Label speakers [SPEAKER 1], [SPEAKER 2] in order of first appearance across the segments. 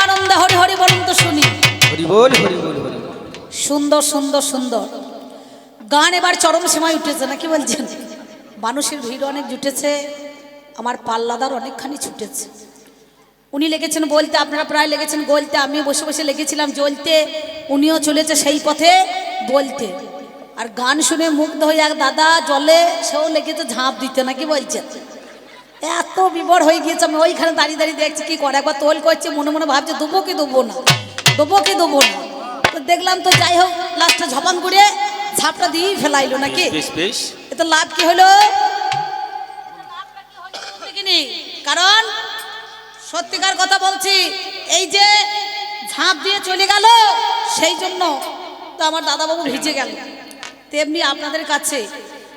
[SPEAKER 1] পরমানন্দে হরি হরি বলুন তো শুনি।
[SPEAKER 2] হরি বল হরি বল হরি বল।
[SPEAKER 1] সুন্দর সুন্দর সুন্দর গান এবার চরম সীমায় উঠেছে না কি বলছেন? মানুষের ভিড় অনেক জুটেছে, আমার পাল্লাদার অনেকখানি ছুটেছে। উনি লেগেছেন বলতে, আপনারা প্রায় লেগেছেন বলতে, আমি বসে বসে লেগেছিলাম জ্বলতে, উনিও চলেছে সেই পথে বলতে। আর গান শুনে মুগ্ধ হয়ে এক দাদা জলে সেও লেগেছে ঝাঁপ দিতে নাকি বলছেন। এত বিবর হয়ে গিয়েছে, আমি ওইখানে দাঁড়িয়ে দাঁড়িয়ে দেখছি কি করে, একবার তোল করছে, মনে মনে ভাবছে দেবো কি দেবো না, দেবো কি দেবো না। তো দেখলাম তো যাই হোক লাস্টে ঝপান করে ঝাপটা দিয়েই ফেলাইলো নাকি। এতে লাভ কি হলো? কারণ সত্যিকার কথা বলছি, এই যে ঝাঁপ দিয়ে চলে গেল সেই জন্য তো আমার দাদাবাবু ভিজে গেল। তেমনি আপনাদের কাছে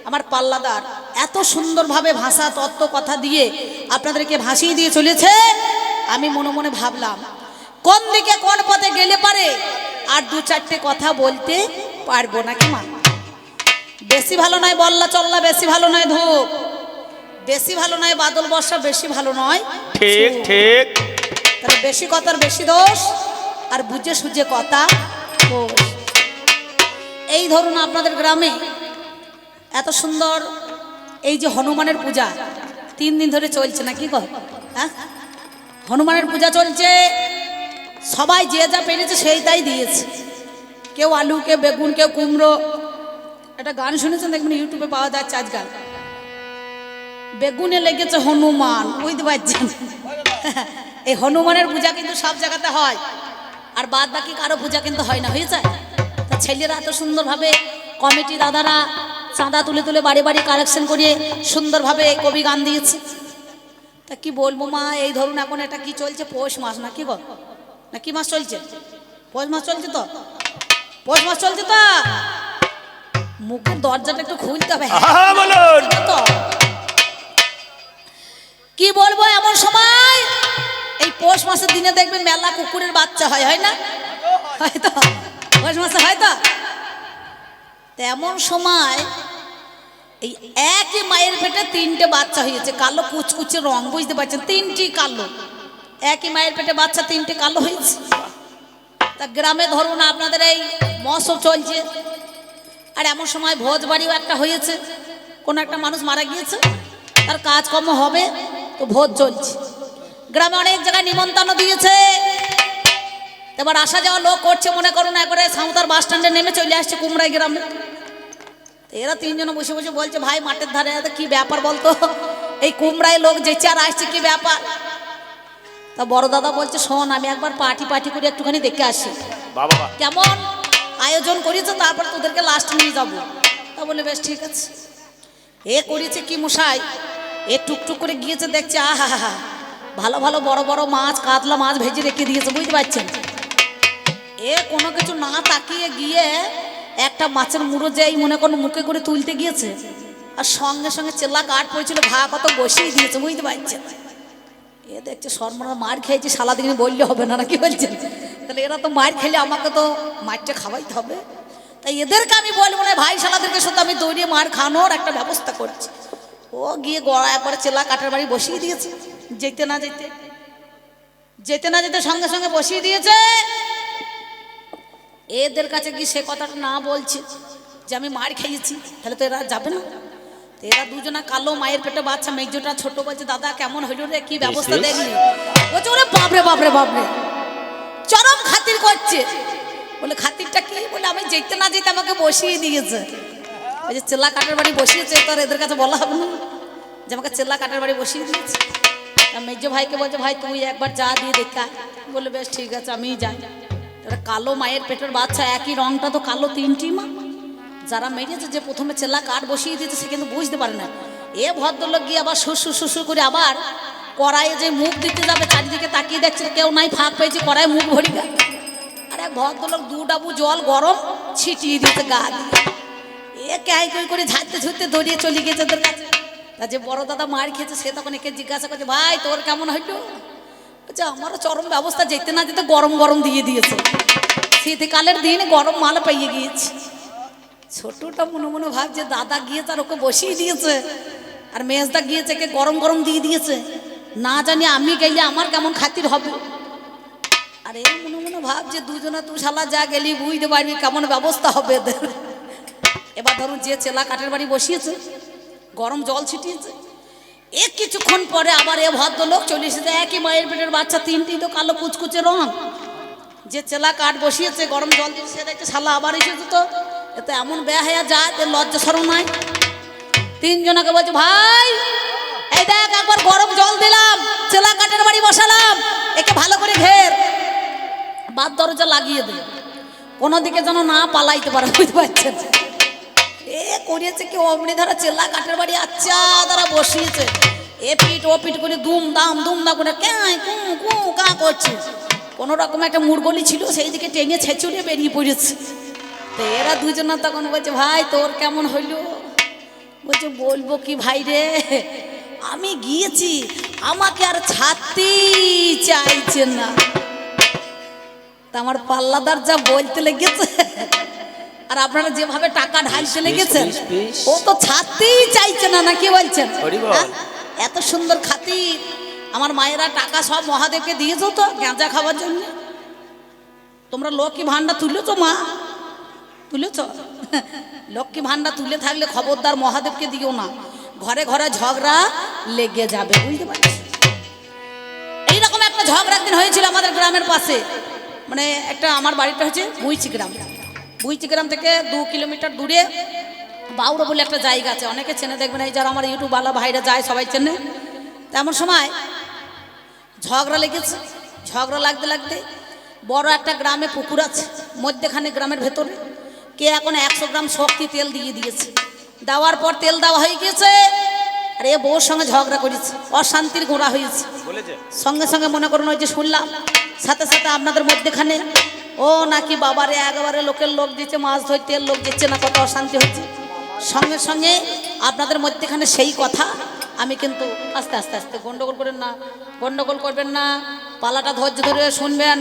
[SPEAKER 1] আমার পাল্লাদার এত সুন্দরভাবে ভাষা তত্ত্ব কথা দিয়ে আপনাদেরকে ভাসিয়ে দিয়ে চলেছে। আমি মনে মনে ভাবলাম কোন দিকে কোন পথে গেলে পারে আর দু চারটে কথা বলতে পারবো নাকি মা। বেশি ভালো নয় বল্লা চল্লা, বেশি ভালো নয় ধূপ, বেশি ভালো নয় বাদল বর্ষা, বেশি ভালো নয়
[SPEAKER 2] ঠিক ঠিক।
[SPEAKER 1] তাহলে বেশি কথার বেশি দোষ, আর বুঝে সুঝে কথা দোষ। এই ধরুন আপনাদের গ্রামে এত সুন্দর এই যে হনুমানের পূজা 3 দিন ধরে চলছে না কি কর, হ্যাঁ হনুমানের পূজা চলছে। সবাই যে যা পেরেছে সেই তাই দিয়েছে, কেউ আলু, কেউ বেগুন, কেউ কুমড়ো। একটা গান শুনেছেন দেখবেন ইউটিউবে পাওয়া যাচ্ছে আজকাল, বেগুনে লেগেছে হনুমান, বুঝতে পারছেন। এই হনুমানের পূজা কিন্তু সব জায়গাতে হয়, আর বাদ বাকি কারো পূজা কিন্তু হয় না, হয়ে যায়। তা ছেলেরা এত সুন্দরভাবে কমিটি দাদারা চাঁদা তুলে তুলে বাড়ি বাড়ি কালেকশন করিয়ে সুন্দরভাবে কবি গান দিয়েছে। তা কি বলবো মা, এই ধরুন এখন এটা কি চলছে, পৌষ মাস না কি বল, না কি মাস চলছে? পৌষ মাস চলছে তো, পৌষ মাস চলছে তো। মুখের দরজাটা একটু খুলতে হবে তো। কি বলবো, এমন সময় এই পৌষ মাসের দিনে দেখবেন মেলা কুকুরের বাচ্চা হয়, হয় না? হয়তো পৌষ মাসে হয়তো। তেমন সময় এই একই মায়ের পেটে 3টে বাচ্চা হয়েছে, কালো কুচকুচে রং, বুঝতে পারছেন, 3টি কালো। একই মায়ের পেটে বাচ্চা 3টে কালো হয়েছে। তা গ্রামে ধরুন আপনাদের এই মৎস্য চলছে, আর এমন সময় ভোজ বাড়িও একটা হয়েছে, কোনো একটা মানুষ মারা গিয়েছে, তার কাজকর্ম হবে, তো ভোজ চলছে। গ্রামে অনেক জায়গায় নিমন্ত্রণ দিয়েছে, এবার আসা যাওয়া লোক করছে, মনে করুন একবারে সাঁওতার বাস স্ট্যান্ডে নেমে চলে আসছে কুমড়াই গ্রামে। এরা 3 জন বসে বসে বলছে, ভাই মাঠের ধারে কি ব্যাপার বলতো, এই কুমড়ায় লোক যেছে আর আসছে, কি ব্যাপার? তা বড় দাদা বলছে, শোন আমি একবার পার্টি করে একটুখানি দেখে আসি কেমন আয়োজন করেছে, তারপর তোদেরকে লাস্ট নিয়ে যাবো। তা বলে বেশ ঠিক আছে। এ করেছে কি মশাই, এ টুকটুক করে গিয়েছে, দেখছে আহা হা ভালো ভালো বড় বড় মাছ, কাতলা মাছ ভেজে রেখে দিয়েছে, বুঝতে পারছেন। এ কোনো কিছু না তাকিয়ে গিয়ে একটা মাছের মুড়ো যেই মনে করুন মুখে করে তুলতে গিয়েছে, আর সঙ্গে সঙ্গে চেল্লা কাঠ পড়েছিল, ঘা কত বসিয়ে দিয়েছে, বুঝতে পারছেন। এ দেখছে সর্বনাশ, মার খেয়েছে, সালা দিন বললে হবে না, নাকি বলছেন। তাহলে এরা তো মার খেলে আমাকে তো মারটা খাওয়াইতে হবে, তাই এদেরকে আমি বলবো না, ভাই শালাদেরকে সাথে আমি দৌড়িয়ে মার খানোর একটা ব্যবস্থা করছি। ও গিয়ে গড়া একবারে চেলা কাঠের বাড়ি বসিয়ে দিয়েছে, যেতে না যেতে সঙ্গে সঙ্গে বসিয়ে দিয়েছে। এদের কাছে গিয়ে সে কথাটা না বলছে যে আমি মার খেয়েছি, তাহলে তো এরা যাবে না। এরা দুজনা কালো, মায়ের পেটে বাচ্চা, মেজোটা ছোট, বলছে দাদা কেমন হইল রে, কি ব্যবস্থা দেখলি? বলছে ওরে বাপরে বাপরে বাপরে, চরম খাতির করছে। বলে খাতিরটা কি? বলে আমি যেতে না যেতে আমাকে বসিয়ে দিয়েছে। ওই যে চেল্লা কাঠের বাড়ি বসিয়েছে, তো এদের কাছে বলা হবে না যে আমাকে চেল্লা কাঠের বাড়ি বসিয়ে দিয়েছে। মেজো ভাইকে বলছে, ভাই তুই একবার যা দিয়ে দেখা। বলে বেশ ঠিক আছে আমিই যাই। কালো মায়ের পেটের বাচ্চা, একই রংটা তো কালো, 3টি মা। যারা মেরেছে, যে প্রথমে চেল্লা কাঠ বসিয়ে দিয়েছে, সে কিন্তু বুঝতে পারে না। এ ভদ্রলোক গিয়ে আবার শুশু করে আবার কড়াইয়ে যে মুখ দিতে যাবে, চারিদিকে তাকিয়ে দেখছে কেউ নাই, ফাঁক পেয়েছে, কড়াইয়ে মুখ ভরি গা। আর এক ভদ্রলোক 2 ডাবু জল গরম ছিটিয়ে দিতে গা দিয়ে, এ ক্যাই করে ঝাড়তে দৌড়িয়ে চলে গেছে ওদের কাছে। তা যে বড় দাদা মার খেয়েছে, সে তখন একে জিজ্ঞাসা করছে, ভাই তোর কেমন হইল? বলছে আমারও চরম ব্যবস্থা, যেতে না যেতে গরম দিয়ে দিয়েছে, শীতকালের দিন গরম মাল পাইয়ে গিয়েছে। ছোটটা মনে মনে ভাবছে দাদা গিয়েছে আর ওকে বসিয়ে দিয়েছে, আর মেজদা গিয়েছে কে গরম দিয়ে দিয়েছে, না জানি আমি গেলে আমার কেমন খাতির হবে। আরে মনে মনে ভাব যে দুজনে তুই শালা যা গেলি বুঝতে পারবি কেমন ব্যবস্থা হবে এদের। এবার ধরুন যে চেলা কাঠের বাড়ি বসিয়েছে, গরম জল ছিটিয়েছে, এ কিছুক্ষণ পরে আবার এ ভদ্রলোক চলে এসেছে, একই মায়ের পেটের বাচ্চা, তিনটি তো কালো কুচকুচে রং। যে চেলা কাঠ বসিয়েছে গরম জল দিয়ে সে দেখছে শালা আবার এসেছে, তো এতে এমন বেয়া হয়ে যায় এর লজ্জা সরম নাই। তিনজনকে বলছে ভাই এই দেখ একবার গরম জল দিলাম, চেলা কাঠের বাড়ি বসালাম, একে ভালো করে ঘের, বাদ দরজা লাগিয়ে দে, কোনো দিকে যেন না পালাইতে পারে, বুঝতে পারছেন? এ করিয়েছে কি অমনি ধারা চেলা কাঠের বাড়ি আচ্ছা তারা বসিয়েছে, এ পিট ও পিট করে দুম দাম করে ক্যাঁ কু কু কা করছে। কোনো রকম একটা মুরগলি ছিল সেই দিকে টেনে ছেঁচুড়ে বেরিয়ে পড়েছে। তো এরা দুজনা তখন বলছে ভাই তোর কেমন হইল? বলছে বলবো কি ভাই রে, আমি গিয়েছি আমাকে আর ছাড়তেই চাইছে না। তা আমার পাল্লাদার যা বলতে লেগেছে আর আপনারা যেভাবে টাকা ঢালতে লেগেছেন, ও তো ছাড়তেই চাইছে না, না কি বলছেন? হ্যাঁ? এত সুন্দর খাতির আমার মায়েরা টাকা সব মহাদেবকে দিয়েছো তো গাঁজা খাওয়ার জন্য। তোমরা লক্ষ্মী ভান্ডার তুলেছো মা? তুলেছ? লক্ষ্মী ভান্ডার তুলে থাকলে খবরদার মহাদেবকে দিও না, ঘরে ঘরে ঝগড়া লেগে যাবে, বুঝতে পারছি? এইরকম একটা ঝগড়া একদিন হয়েছিল আমাদের গ্রামের পাশে, মানে একটা আমার বাড়িটা হচ্ছে বুইচি গ্রাম থেকে 2 কিলোমিটার দূরে বাউরা বলে একটা জায়গা আছে, অনেকে চেনে, দেখবেন এই যারা আমার ইউটিউব বালা ভাইরা যায় সবাই চেনে। তেমন সময় ঝগড়া লেগেছে, ঝগড়া লাগতে লাগতে বড় একটা গ্রামে পুকুর আছে মধ্যেখানে গ্রামের ভেতরে, কে এখন 100 গ্রাম শক্তি তেল দিয়ে দিয়েছে, দেওয়ার পর তেল দেওয়া হয়ে গেছে, আর এ বউর সঙ্গে ঝগড়া করেছে, অশান্তির গোড়া হয়েছে। সঙ্গে সঙ্গে মনে করুন ওই যে শুনলাম সাথে সাথে আপনাদের মধ্যেখানে ও নাকি বাবারে একেবারে লোকের লোক দিচ্ছে, মাছ ধরতে লোক দিচ্ছে না, কত অশান্তি হচ্ছে। সঙ্গে সঙ্গে আপনাদের মধ্যেখানে সেই কথা আমি কিন্তু আস্তে আস্তে আস্তে গন্ডগোল করবেন না, পালাটা ধৈর্য ধরে শুনবেন,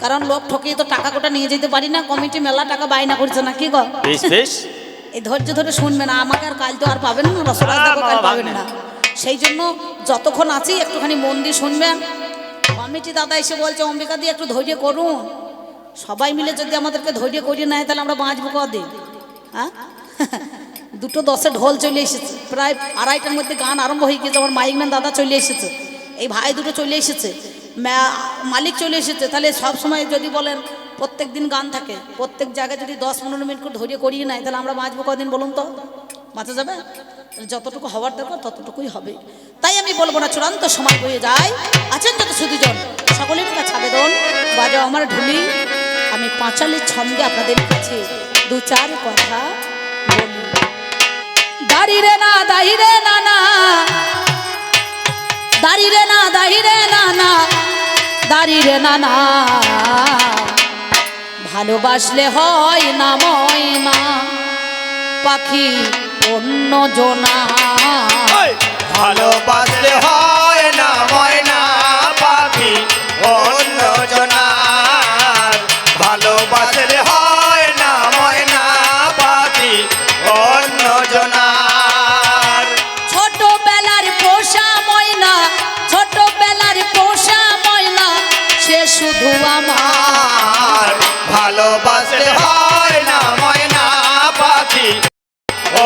[SPEAKER 1] কারণ লোক ঠকিয়ে তো টাকা কোটা নিয়ে যেতে পারি না, কমিটি মেলা টাকা বায়না করছে না, কি গো? এই ধৈর্য ধরে শুনবেন, আমাকে আর কাল তো আর পাবেন না, রসরাজদাকে কাল পাবেন না, সেই জন্য যতক্ষণ আছি একটুখানি মন দিয়ে শুনবেন। কমিটি দাদা এসে বলছে অম্বিকা দিয়ে একটু ধৈর্য করুন, সবাই মিলে যদি আমাদেরকে ধৈর্য করিয়ে নেয় তাহলে আমরা বাঁচবো কদিন? হ্যাঁ, 2:10 ঢোল চলে এসেছে, প্রায় 2:30টার মধ্যে গান আরম্ভ হয়ে গেছে, আমার মাইকম্যান দাদা চলে এসেছে, এই ভাই দুটো চলে এসেছে, মালিক চলে এসেছে। তাহলে সব সময় যদি বলেন প্রত্যেক দিন গান থাকে, প্রত্যেক জায়গায় যদি 10-15 মিনিট করে ধৈর্য করিয়ে নেয় তাহলে আমরা বাঁচবো কদিন বলুন তো? বাঁচা যাবে? যতটুকু হওয়ার দরকার ততটুকুই হবে। তাই আমি বলবো না চূড়ান্ত সময় বয়ে যায়, আছেন যত সুধীজন সকলের কাছে আবেদন, বাজাও আমার ঢুলি, আমি পাঁচালির ছন্দে আপনাদের কাছে 2-4 কথা বলি। দাঁড়িয়ে না দাঁড়িয়ে না না, দাঁড়িয়ে না দাঁড়িয়ে না না, দাঁড়িয়ে না না, ভালোবাসলে হয় না ময়না পাখি অন্য জনা,
[SPEAKER 2] ভালোবাসলে হয় না ময়না পাখি অন্য জনার, ভালোবাসলে হয় না ময়না পাখি অন্য জনার।
[SPEAKER 1] ছোটবেলার পোষা ময়না, ছোটবেলার পোষা ময়না, সে শুধু আমার,
[SPEAKER 2] ভালোবাসলে হয় না ময়না পাখি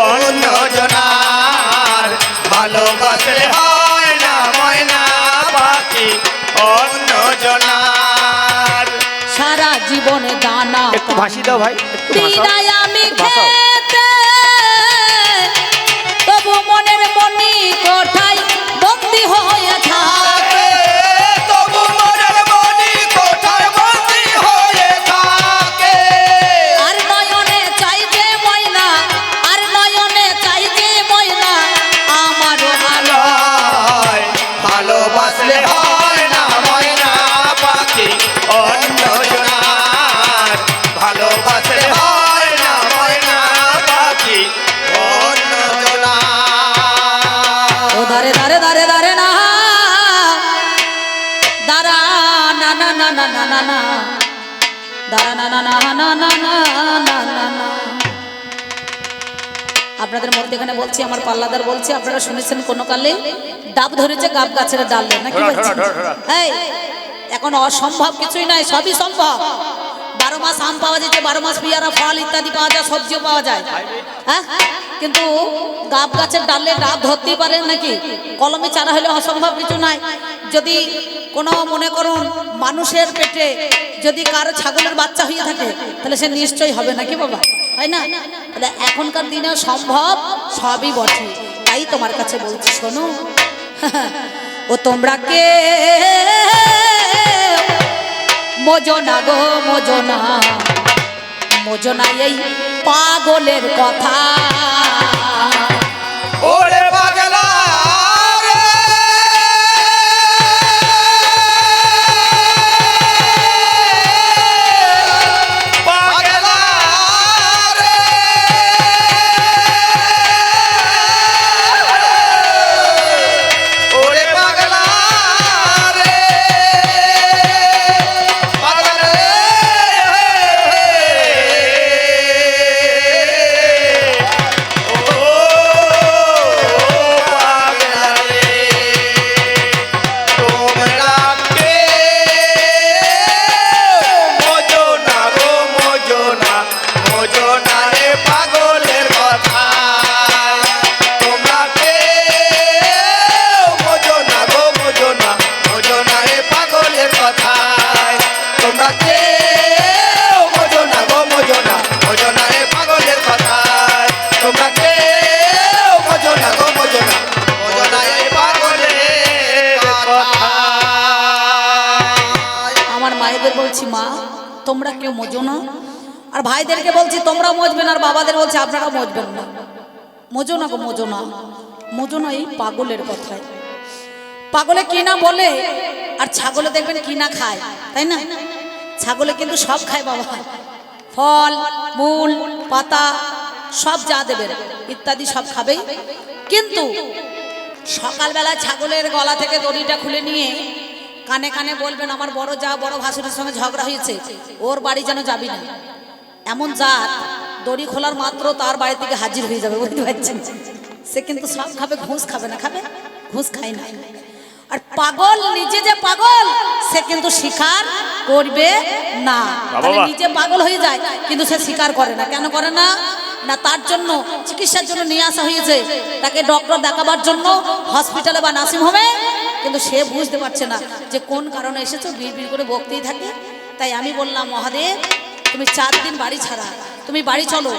[SPEAKER 2] অন্য জনার, ভালোবাসলে হয় না ময়না পাখি অন্য জনার।
[SPEAKER 1] সারা জীবনে দানা
[SPEAKER 2] একটু ভাসি দাও ভাই, একটু
[SPEAKER 1] দিনাই আমি খেতে, তবু মনের মনি কোঠায় বন্দি হয়ে থাকে,
[SPEAKER 2] তবু মনের মনি কোঠায় বন্দি হয়ে থাকে,
[SPEAKER 1] আর নয়নে চাই যে ময়না, আর নয়নে চাই যে ময়না আমারও ভালো,
[SPEAKER 2] ভালোবাসলে হয় না ময়না পাখি অন্য জনার, ভালোবাসলে হয় না ময়না পাখি অন্য জনার।
[SPEAKER 1] ও দারে দারে দারে দারে না, দারা না না না না না না না, দারা না না না না না না না না না। আপনাদের মধ্যেখানে বলছি, আমার পাল্লাদার বলছি, আপনারা শুনেছেন কোনো কালে ডাব ধরেছে গাব গাছের ডালে, নাকি বলছেন? এই এখন অসম্ভব কিছুই নাই, সবই সম্ভব। 12 মাস আম পাওয়া যায়, 12 মাস পেয়ারা ফল ইত্যাদি পাওয়া যায়, সবজিও পাওয়া যায়। হ্যাঁ, কিন্তু গাব গাছের ডালে ডাব ধরতেই পারেন নাকি? কলমে চারা হলে অসম্ভব কিছু নাই। যদি কোনো মনে করুন মানুষের পেটে যদি কারো ছাগলের বাচ্চা হয়ে থাকে তাহলে সে নিশ্চয়ই হবে নাকি বাবা, হয় না? তাহলে এখনকার দিনে সম্ভব সবই বটে। তাই তোমার কাছে বলছি শোনো, ও তোমরা কে মোজনা গো মোজনা, মোজনা এই পাগলের কথা।
[SPEAKER 2] ওরে পাগলা রে, পাগলা রে, ওরে পাগলা রে, পাগলা রে,
[SPEAKER 1] বলছি মা তোমরা কেউ মজো না, আর ভাইদেরকে বলছি তোমরা মজবেন, আর বাবাদের বলছি আপনারা মজবেন না। মজো না গো মজো না, মজো না এই পাগলের কথায়। পাগলে কি না বলে, আর ছাগলে দেখবেন কি না খায়, তাই না? ছাগলে কিন্তু সব খায় বাবা, ফল মূল পাতা সব যা দেবেন ইত্যাদি সব খাবেই। কিন্তু সকালবেলা ছাগলের গলা থেকে দড়িটা খুলে নিয়ে কানে কানে বলবেন আমার বড় যা বড় ভাসুরের সঙ্গে ঝগড়া হয়েছে, ওর বাড়ি যেন যাবি না। এমন জাত দড়ি খোলার মাত্র তার বাড়ি থেকে হাজির হয়ে যাবে, বুঝতে পারছেন? সে কিন্তু সব খাবে, ঘুষ খাবে না, খাবে ঘুষ খায় না। আর পাগল নিজে যে পাগল সে কিন্তু স্বীকার করবে না, তাহলে নিজে পাগল হয়ে যায় কিন্তু সে স্বীকার করে না। কেন করে না? না তার জন্য চিকিৎসার জন্য নিয়ে আসা হয়েছে, তাকে ডক্টর দেখাবার জন্য হসপিটালে বা নার্সিং হোমে, কিন্তু সে বুঝতে পারছে না যে কোন কারণে এসেছো, বিড়বিড় করে বকতেই থাকে। তাই আমি বললাম মহাদেব তুমি 4 দিন বাড়ি ছাড়া তুমি বাড়ি চলো,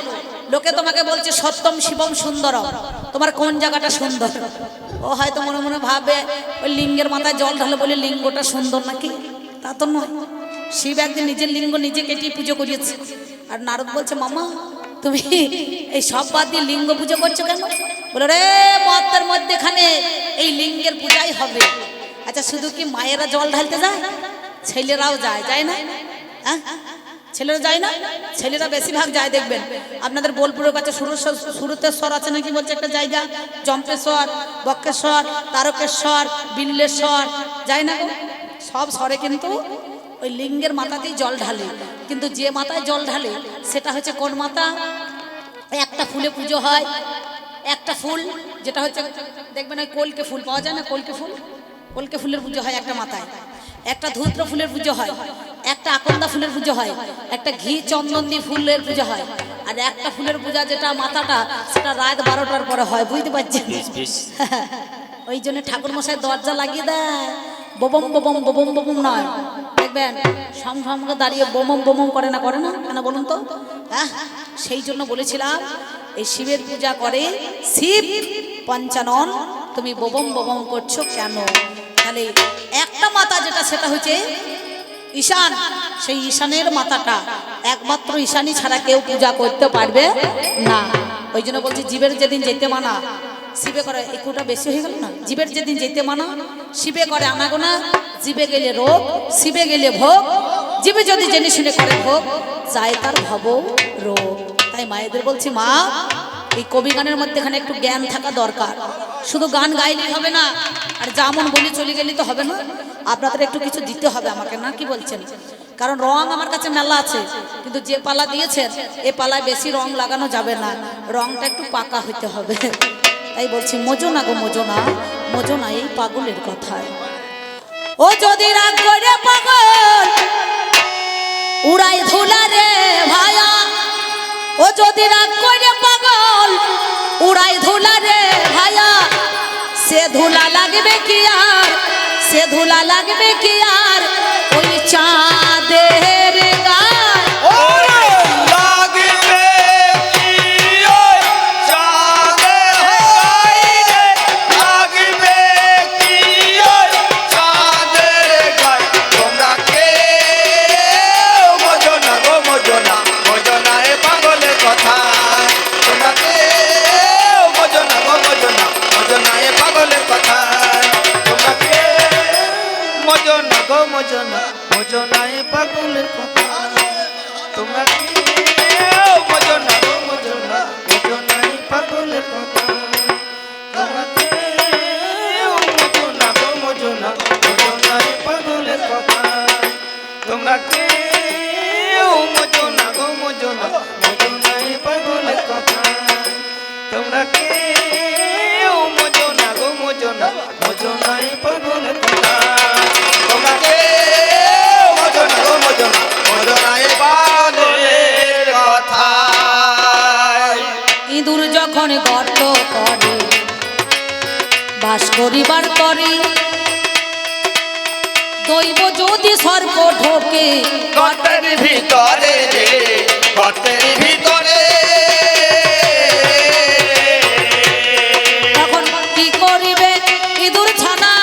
[SPEAKER 1] লোকে তোমাকে বলছে সত্যম শিবম সুন্দরম, তোমার কোন জায়গাটা সুন্দর? ও হয়তো মনে মনে ভাবে ওই লিঙ্গের মাথায় জল ঢালে বলে লিঙ্গটা সুন্দর নাকি, তা তো নয়। শিব একদিন নিজের লিঙ্গ নিজে কেটে পুজো করিয়েছে। আর নারদ বলছে মামা তুমি এই সব বাদ দিয়ে লিঙ্গ পুজো করছো কেন? বলে রে মতের মধ্যেখানে এই লিঙ্গের পূজাই হবে। আচ্ছা শুধু কি মায়েরা জল ঢালতে যায়? ছেলেরাও যায়, যায় না? হ্যাঁ ছেলেরা যায় না? ছেলেরা বেশিরভাগ যায় দেখবেন। আপনাদের বোলপুরের কাছে সুরতেশ্বর আছে নাকি বলছে একটা জায়গা, জম্পেশ্বর, বক্রেশ্বর, তারকেশ্বর, বিল্লেশ্বর, যায় না? সব স্বরে কিন্তু ওই লিঙ্গের মাথাতেই জল ঢালে। কিন্তু যে মাথায় জল ঢালে সেটা হচ্ছে কোন মাথা? একটা ফুলে পুজো হয়, একটা ফুল যেটা হচ্ছে দেখবেন ওই কলকে ফুল পাওয়া যায় না, কলকে ফুল, কলকে ফুলের পুজো হয় একটা মাথায়, একটা ধূত্র ফুলের পুজো হয়, একটা আকন্দা ফুলের পুজো হয়, একটা ঘি চন্দন দিয়ে ফুলের পুজো হয়, আর একটা ফুলের পূজা যেটা মাথাটা সেটা রাত 12টার পরে হয়, বুঝতে পারছেন? ওই জন্য ঠাকুর মশাই দরজা লাগিয়ে দেয়, বোবম বোবম বোবম বোবম নয়, দেখবেন সম করে দাঁড়িয়ে বোমম বোমম করে না, করে না কেন বলুন তো? হ্যাঁ সেই জন্য বলেছিলাম এই শিবের পূজা করে শিব পঞ্চানন, তুমি বোবম বোবম করছো কেন? তাহলে একটা মাথা যেটা সেটা হচ্ছে ঈশান, সেই ঈশানের মাথাটা একমাত্র ঈশানী ছাড়া কেউ পূজা করতে পারবে না। ওই জন্য বলছি জীবের যেদিন যেতে মানা শিবে করে, একটুটা বেশি হয়ে গেল না? জীবের যেদিন যেতে মানা শিবে করে আনাগোনা, জীবে গেলে রোগ, শিবে গেলে ভোগ, জীবে যদি জেনে শুনে করে ভোগ যায় তার ভব রোগ। তাই মায়েদের বলছি মা এই কবি গানের মধ্যে এখানে একটু জ্ঞান থাকা দরকার। শুধু গান গাইলেই হবে না, আর যেমন বলি চলে গেলেই তো হবে না, আপনাদের একটু কিছু দিতে হবে আমাকে, না কি বলছেন? কারণ রং আমার কাছে মেলা আছে, কিন্তু যে পালা দিয়েছেন এ পালায় বেশি রং লাগানো যাবে না, রংটা একটু পাকা হইতে হবে। তাই বলছি মজো না গো মজো না, মজো না এই পাগলের কথায়। ও ও যদি রাগ করে পাগল উড়াই ধুলা রে ভায়া, ও যদি রাগ করে পাগল উড়াই ধুলা রে ভায়া, সে ধুলা লাগবে কি আর, সে ধুলা লাগবে কি আর ওই চাঁদের গায়ে।
[SPEAKER 2] ওরে লাগবে কি ওই চাঁদের গায়ে, লাগবে কি ওই চাঁদের গায়ে। তোমরা কেউ বোঝো না গো, বোঝো না, বোঝো না এ পাগলের কথা। তোমরা কেউ বোঝো না গো, বোঝো না, বোঝো না এ পাগলের কথা। তোমরা কেউ বোঝো না গো, বোঝো না, বোঝো না এ পাগলের কথা। তোমরা কেউ বোঝো না গো, বোঝো না, বোঝো না এই পাগলের কথা। তোমরা কেউ বোঝো না গো, বোঝো না, বোঝো না এই পাগলের কথা। তোমরা কেউ বোঝো না গো, বোঝো না, বোঝো না এই পাগলের কথা। তোমরা কেউ বোঝো না গো, বোঝো না, বোঝো না এই পাগলের কথা। তোমরা কেউ বোঝো না গো, বোঝো না, বোঝো না এই পাগলের কথা।
[SPEAKER 1] ইঁদুর যখন গর্ত করে বাস করিবার করে, দৈব যদি সর্প ঢোকে
[SPEAKER 2] গর্তের ভিতরে রে, গর্তের ভিতরে
[SPEAKER 1] তখন কি করিবে ইঁদুর ছানা,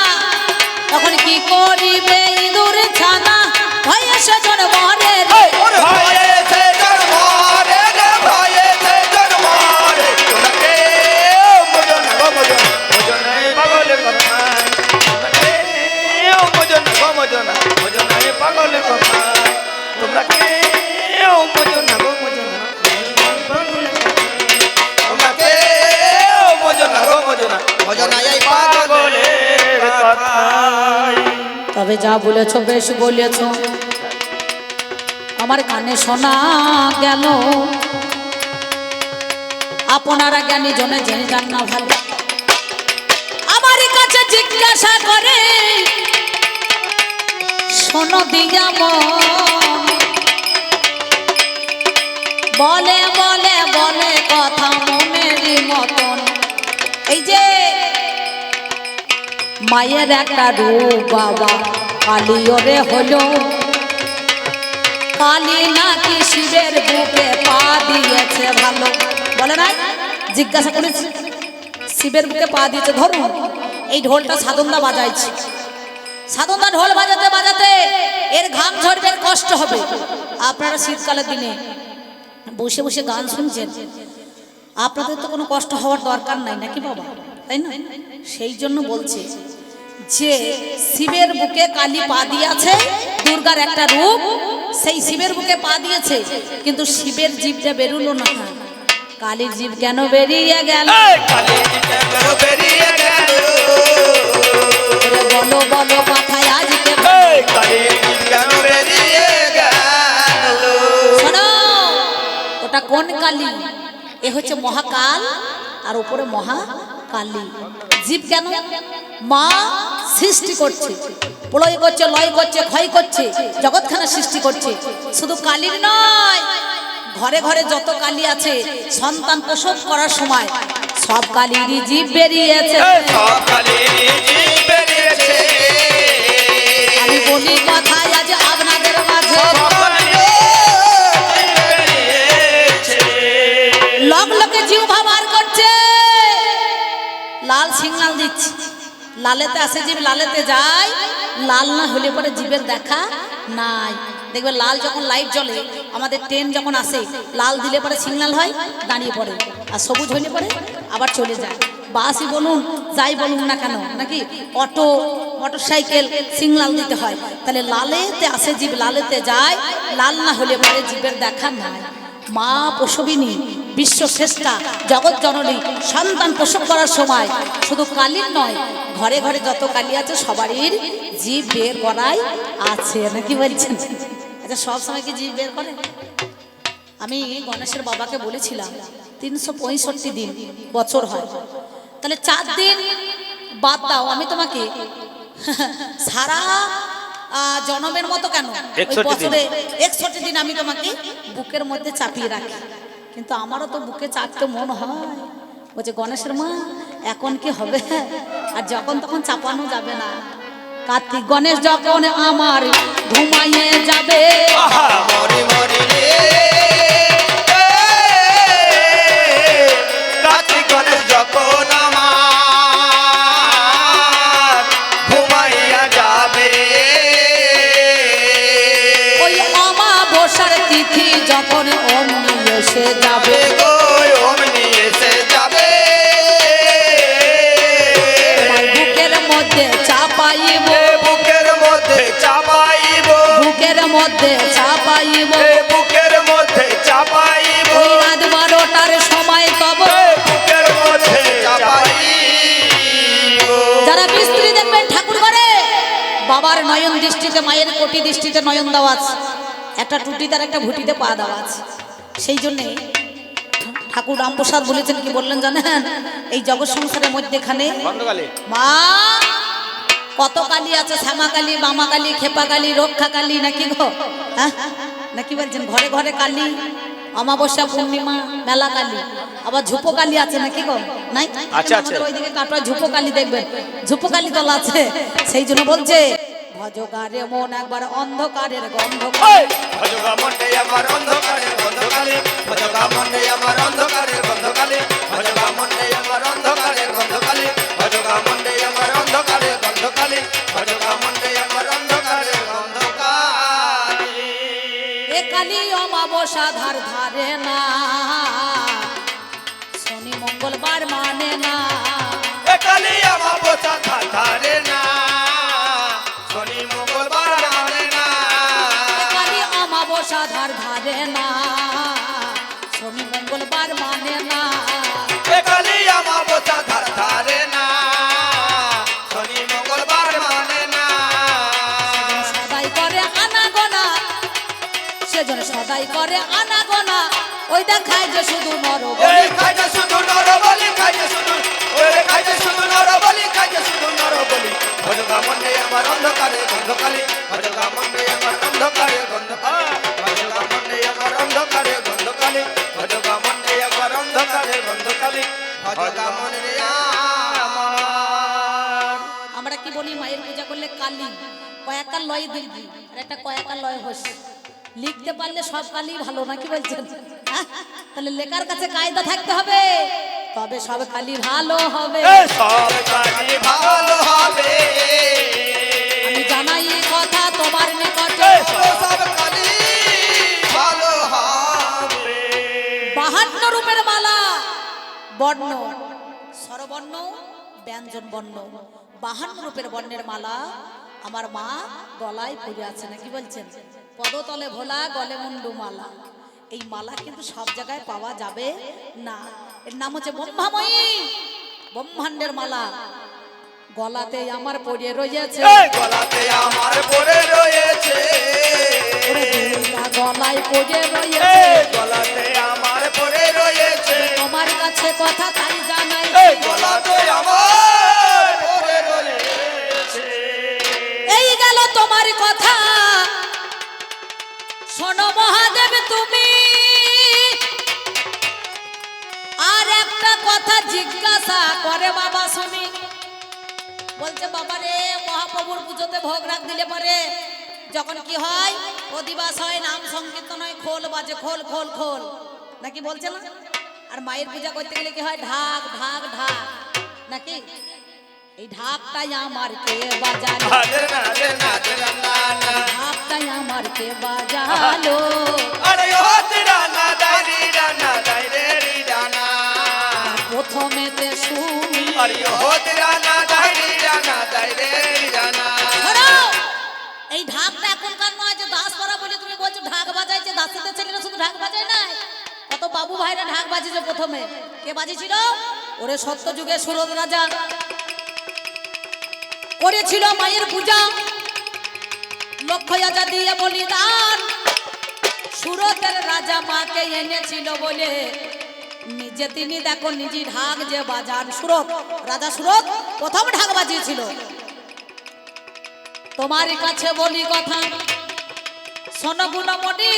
[SPEAKER 1] তখন কি করিবে ইঁদুর ছানা, ভয়ে সেজন মরে রে।
[SPEAKER 2] ভয়েতে জন্ম রে, ভয়েতে জন্ম রে। তোমরা কেউ বোঝো না গো, বোঝো না, বোঝো না এই পাগলের কথা। তোমরা কেউ বোঝো না গো, বোঝো না, বোঝো না এই পাগলের কথা। তোমরা কেউ বোঝো না গো, বোঝো না, তোমরা কেউ বোঝো না গো, বোঝো না, বোঝো না এই পাগলের কথা।
[SPEAKER 1] তবে যা বলেছ বেশ বলেছ, আমার কানে শোনা গেল। আপনারা জ্ঞানী জনে জেনে যান না ভালো, আমার কাছে জিজ্ঞাসা করে শোনো দিয়া মন, বলে বলে বলে কথা মনেরই মতন। এই যে মায়ের একটা রূপ বাবা কালী ওরে হলো, কালী নাকি শিবের বুকে পা দিয়েছে ভালো, বলে না? জিজ্ঞাসা করেছি শিবের বুকে পা দিয়েছে। ধরুন এই ঢোলটা সাধনদা বাজাইছে, সাধনদা ঢোল বাজাতে বাজাতে এর ঘাম ঝরবে, এর কষ্ট হবে। আপনারা শীতকালের দিনে বসে বসে গান শুনছেন, আপনাদের তো কোনো কষ্ট হওয়ার দরকার নাই নাকি বাবা, তাই না? সেই জন্য বলছে যে শিবের বুকে কালী পা দিয়েছে, দুর্গার একটা রূপ সেই শিবের বুকে পা দিয়েছে, কিন্তু শিবের জীবটা বেরুলো না, কালীর জীব কেন বেরিয়ে গেল?
[SPEAKER 2] কালীর জীবটা কেন বেরিয়ে গেল?
[SPEAKER 1] বলো বলো কথায় আজকে
[SPEAKER 2] কালীর জীব কেন বেরিয়ে গেল?
[SPEAKER 1] শোনো, ওটা কোন কালী? এ হচ্ছে মহাকাল আর উপরে মহাকালী। জীব কেন? মা সৃষ্টি করছে, প্রলয় করছে, লয় করছে, ক্ষয় করছে, জগৎখানা সৃষ্টি করছে। শুধু কালীর নয়, ঘরে ঘরে যত কালী আছে সন্তান প্রসব করার সময় সব কালীরই জীব বেরিয়েছে।
[SPEAKER 2] সব কালীর জীব বেরিয়েছে।
[SPEAKER 1] আমি বলি কথায় আজ আপনাদের মাঝে লগ লগে জিউ ভাবার করছে, লাল সিগন্যাল দিচ্ছে, লালেতে আসে জীব লালেতে যায়, লাল না হলে পরে জীবের দেখা নাই। দেখবে লাল যখন লাইট জ্বলে, আমাদের ট্রেন যখন আসে লাল দিলে পরে সিগন্যাল হয়, দাঁড়িয়ে পড়ে, আর সবুজ হইলে পরে আবার চলে যায়। বাসই বলুন যাই বলুন না কেন, নাকি অটো মোটর সাইকেল সিগন্যাল দিতে হয়। তাহলে লালেতে আসে জীব লালেতে যায়, লাল না হলে পরে জীবের দেখা নাই। মা প্রসবিনী, বিশ্ব শ্রেষ্ঠা, জগৎ জননী সন্তান প্রসব করার সময় শুধু কালীর নয়, ঘরে ঘরে যত কালী আছে সবারই জীব বের করাই আছে, নাকি বলছেন? আচ্ছা, সব সময় কি জীব বের করে? আমি গণেশের বাবাকে বলেছিলাম 365 দিন বছর হয়, তাহলে 4 দিন বাদ দাও, আমি তোমাকে সারা জনমের মতো কেন, ওই
[SPEAKER 2] 61 দিন।
[SPEAKER 1] বছরে 61 দিন আমি তোমাকে বুকের মধ্যে চাপিয়ে রাখি। কিন্তু আমারও তো বুকে চাপতে মন হয়। বলছে গণেশের মা এখন কি হবে, আর যখন তখন চাপানো যাবে না। কার্তিক গণেশ যখন আমার ঘুমাইয়ে যাবে,
[SPEAKER 2] আহা মরি মরি রে কার্তিক গণেশ যখন আমার ঘুমাইয়া যাবে,
[SPEAKER 1] ওই অমাবস্যার তিথি যখন অমনি এসে যাবে,
[SPEAKER 2] গো অমনি এসে যাবে,
[SPEAKER 1] আমার বুকের মধ্যে চাপাইব,
[SPEAKER 2] বুকের মধ্যে চাপাইব,
[SPEAKER 1] বুকের মধ্যে চাপাইব,
[SPEAKER 2] বুকের মধ্যে চাপাইব,
[SPEAKER 1] ওই রাত 12টার সময় তব
[SPEAKER 2] বুকের মধ্যে চাপাইব।
[SPEAKER 1] যারা মিস্ত্রি দেখবেন ঠাকুর ঘরে বাবার নয়ন দৃষ্টিতে, মায়ের কোটি দৃষ্টিতে নয়ন দেওয়া আছে, একটা টুটিতে আর একটা ভুটিতে পা দেওয়া আছে। সেই জন্যে ঠাকুর রামপ্রসাদ বলেছেন, কি বললেন জানেন, এই জগৎ সংসারের মধ্যেখানে
[SPEAKER 2] বন্ধকালে
[SPEAKER 1] মা কত কালী আছে, শ্যামা কালী, বামা কালী, খেপা কালী, রক্ষা কালী, নাকি গো, হ্যাঁ নাকি বলছেন, ঘরে ঘরে কালী, অমাবস্যা পূর্ণিমা মেলা কালী, আবার ঝুপো কালী আছে নাকি গো, নাই?
[SPEAKER 2] আচ্ছা, আচ্ছা।
[SPEAKER 1] আমাদের ওইদিকে কাটোয়া ঝুপো কালী দেখবেন, ঝুপো কালী তলা আছে। সেই জন্য বলছে ভজগারে মন একবার অন্ধকারের গন্ধ,
[SPEAKER 2] ভজগা মন্ডে আমার অন্ধকারের গন্ধকালে, ভজগা মন্ডে আমার অন্ধকারের গন্ধকালে, ভজগা মন্ডে আমার অন্ধকারের গন্ধকালে, ভজগা মন্ডে আমার অন্ধকারের গন্ধকালে, ভজগা মন্ডে আমার অন্ধকারের গন্ধকালে।
[SPEAKER 1] এ কালী অমাবস্যা ধার ধারে না, শনি মঙ্গলবার মানে না,
[SPEAKER 2] এ কালী অমাবস্যা ধারে না, শনি মঙ্গলবার মানে না,
[SPEAKER 1] এ কালী অমাবস্যা ধার ধারে না, শনি মঙ্গলবার মানে না,
[SPEAKER 2] এ কালী অমাবস্যা ধারে না, শনি মঙ্গলবার মানে না।
[SPEAKER 1] সদাই করে আনাগোনা, সেজন্য সদাই করে আনাগোনা, ওই দেখায় যে শুধু নরবলি,
[SPEAKER 2] এই খাইতে শুধু নরবলি, খাইতে শুধু ওরে খাইতে শুধু নরবলি, খাইতে শুধু নরবলি। ভজগা মন্ডে আমার অন্ধকারে গন্ধকালে, ভজগা মন্ডে আমার অন্ধকারে গন্ধকালে, ভজগা মন্ডে আমার অন্ধকারে গন্ধকালে, ভজগা মন্ডে আমার অন্ধকারে গন্ধকালে, ভজগা মন্ডে আমার।
[SPEAKER 1] আমরা কি বলি মায়ের পূজা করলে কালী, কয়েকার লয় দীর্ঘি আর একটা কয়েকার লয় হসি, লিখতে পারলে সব কালী ভালো, নাকি বলছেন, হ্যাঁ? তাহলে লেখার কাছে কায়দা থাকতে হবে, তবে সব কালী ভালো হবে।
[SPEAKER 2] এ সব কাজে ভালো হবে,
[SPEAKER 1] আমি জানাই এই কথা তোমার নিকটে,
[SPEAKER 2] এ সব কাজে ভালো হবে।
[SPEAKER 1] 52 রূপের মালা, বর্ণ স্বরবর্ণ, ব্যঞ্জন বর্ণ, 52 রূপের বর্ণের মালা আমার মা গলায় পরে আছে, নাকি বলছেন, পদতলে ভোলা, গলে মুন্ডু মালা। এই মালা কিন্তু সব জায়গায় পাওয়া যাবে না, এর নাম হচ্ছে ব্রহ্মাময়ী, ব্রহ্মাণ্ডের মালা গলাতে আমার পরে রয়েছে,
[SPEAKER 2] এই গলাতে আমার পড়ে রয়েছে,
[SPEAKER 1] ওরে দুর্গা গলায় পরে
[SPEAKER 2] এই
[SPEAKER 1] রয়েছে,
[SPEAKER 2] গলাতে আমার পড়ে রয়েছে,
[SPEAKER 1] তোমার কাছে কথা তাই জানাই,
[SPEAKER 2] এই গলাতে আমার পড়ে রয়েছে।
[SPEAKER 1] এই গেল তোমার কথা, শোনো মহাদেব তুমি, আর একটা কথা জিজ্ঞাসা করে বাবা শুনি। বলছে বাবা রে, মহাপ্রভুর পুজোতে ভোগ রাখ দিলে পরে যখন কি হয়, অধিবাস হয়, নাম সংকীর্তন হয়, খোল বাজে, খোল খোল খোল, নাকি বলছে না? আর মায়ের পূজা করতে গেলে কি হয়, ঢাক ঢাক ঢাক, নাকি? এই ঢাকটাই আমার কে বাজালো,
[SPEAKER 2] আরে না রে না রে না না,
[SPEAKER 1] ঢাকটাই আমার কে বাজালো,
[SPEAKER 2] আরে ও তেরা না দাইরি রানা দাইরে রি রানা,
[SPEAKER 1] প্রথমেতে শুনি
[SPEAKER 2] আরে ও তেরা না দাইরি রানা দাইরে রি রানা।
[SPEAKER 1] ধরো, এই ঢাকটা এখনকার নয় যে দাস পাড়া বলে তুমি বলছো ঢাক বাজাইছে, দাসীদের ছেলেরা শুধু ঢাক বাজায় নাই, কত বাবু ভাইরা ঢাক বাজিয়েছে। প্রথমে কে বাজিয়েছিল? ওরে সত্য যুগে সুরত রাজা করেছিল মায়ের পূজা, লক্ষ হাজার দিয়ে বলিদান, সুরতের রাজা মাকে এনেছিল বলে নিজে তিনি দেখো নিজে ঢাক যে বাজান। সুরত রাজা সুরত প্রথম ঢাক বাজিয়েছিল। তোমারই কাছে বলি কথা, শোনো গুণমণি,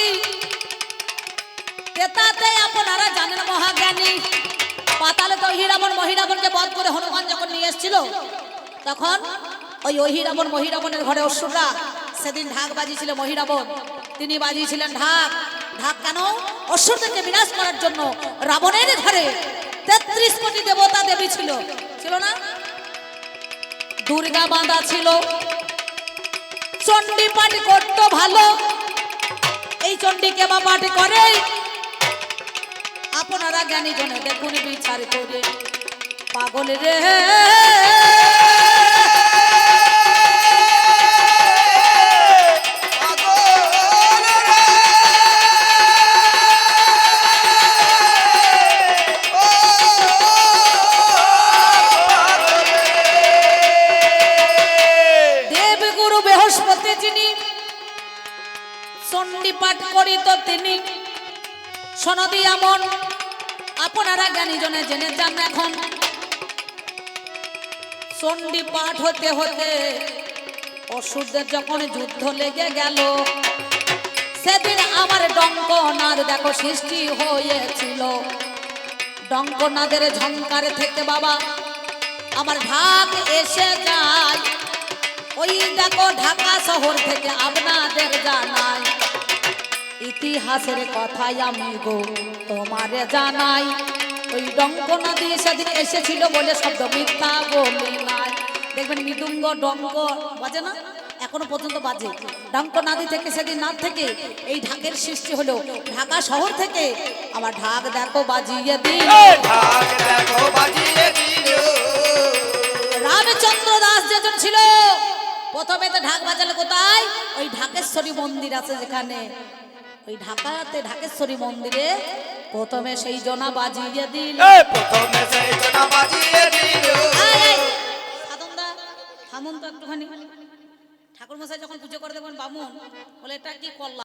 [SPEAKER 1] তেতাতে আপনারা জানেন মহাজ্ঞানী। পাতালে তো অহিরাবণ মহিরাবণকে বধ করে হনুমান যখন নিয়ে এসেছিল, তখন ওই অহিরাবণ মহিরাবণের ঘরে অসুররা সেদিন ঢাক বাজিয়েছিল। মহিরাবণ তিনি বাজিয়েছিলেন ঢাক। ঢাক কেন? অসুরদেরকে বিনাশ করার জন্য। রাবণের ঘরে 33 কোটি দেবতা দেবী ছিল, ছিল না? দুর্গা বাঁধা ছিল, চণ্ডী পাঠ করতো ভালো। এই চণ্ডীকে বা পাঠ করে আপনারা জ্ঞানী জনে দেখুন বিচার করে। পাগল রে দেবগুরু বৃহস্পতি যিনি চণ্ডী পাঠ করিত তিনি। সনদি এমন আপনারা জ্ঞানী জনে জেনে যান। এখন চণ্ডী পাঠ হতে হতে অসুরদের যখন যুদ্ধ লেগে গেল, সেদিন আমার ডঙ্কনাদ দেখো সৃষ্টি হয়েছিল। ডঙ্কনাদের ঝংকার থেকে বাবা আমার ঢাক এসে যায়। ওই দেখো ঢাকা শহর থেকে আপনাদের জানাই, ইতিহাসের কথাই আমি গো তোমারে জানাই। ওই ডঙ্কনাদি সেদিন এসেছিল বলে শব্দ মিথ্যা বলি নাই। দেখবেন মৃদুঙ্গ ডঙ্ক বাজে না, এখনো পর্যন্ত বাজে। ডঙ্কনাদি থেকে সেদিন না থেকে এই ঢাকের সৃষ্টি হলো। ঢাকা শহর থেকে আমার ঢাক দেখো বাজিয়ে দিল।
[SPEAKER 2] ঢাক দেখো বাজিয়ে দিল।
[SPEAKER 1] রামচন্দ্র দাস যেজন ছিল প্রথমে তো ঢাক বাজালো কোথায়? ওই ঢাকেশ্বরী মন্দির আছে যেখানে, ওই ঢাকাতে ঢাকেশ্বরী মন্দিরে প্রথমে সেই জনা বাজিয়ে দিল।
[SPEAKER 2] প্রথমে সেই জনা বাজিয়ে দিল।
[SPEAKER 1] সাধনদা থামুন তো একটুখানি। ঠাকুর মশাই যখন পুজো করে দেবেন বামুন বলে এটা কি করলাম?